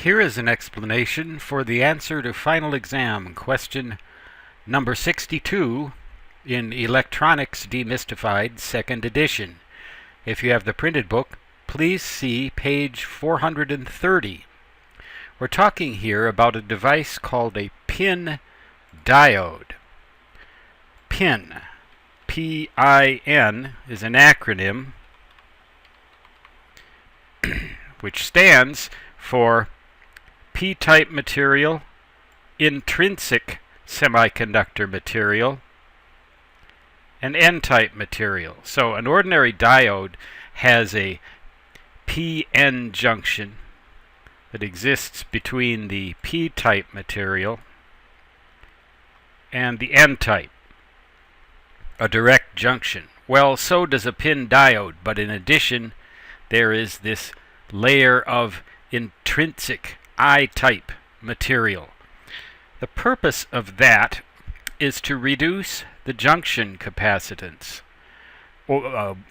Here is an explanation for the answer to final exam question number 62 in Electronics Demystified, 2nd edition. If you have the printed book, please see page 430. We're talking here about a device called a pin diode. PIN, P-I-N, is an acronym which stands for P-type material, intrinsic semiconductor material, and N-type material. So an ordinary diode has a P-N junction that exists between the P-type material and the N-type, a direct junction. Well, so does a pin diode, but in addition there is this layer of intrinsic I-type material. The purpose of that is to reduce the junction capacitance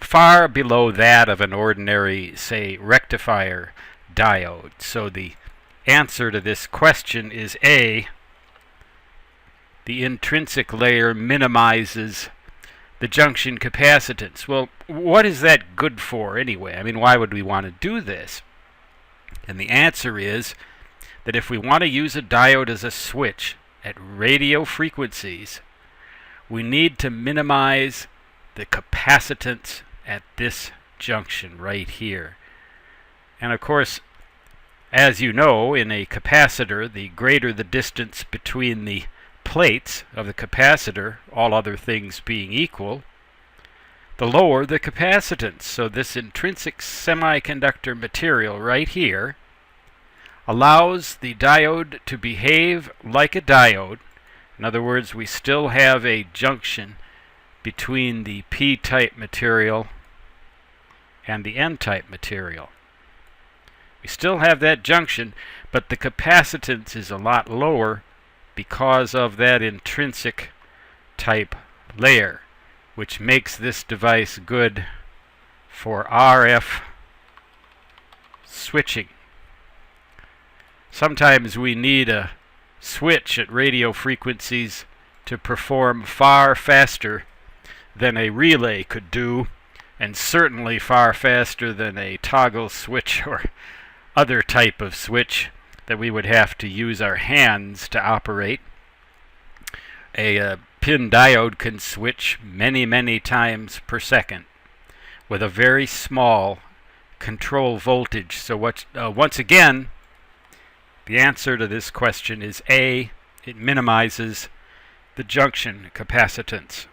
far below that of an ordinary, say, rectifier diode. So the answer to this question is A. The intrinsic layer minimizes the junction capacitance. Well, what is that good for anyway? I mean, why would we want to do this? And the answer is that if we want to use a diode as a switch at radio frequencies, we need to minimize the capacitance at this junction right here. And of course, as you know, in a capacitor, the greater the distance between the plates of the capacitor, all other things being equal, the lower the capacitance. So this intrinsic semiconductor material right here allows the diode to behave like a diode. In other words, we still have a junction between the P-type material and the N-type material. We still have that junction, but the capacitance is a lot lower because of that intrinsic type layer, which makes this device good for RF switching. Sometimes we need a switch at radio frequencies to perform far faster than a relay could do, and certainly far faster than a toggle switch or other type of switch that we would have to use our hands to operate. A pin diode can switch many times per second with a very small control voltage. So once again, the answer to this question is A. It minimizes the junction capacitance.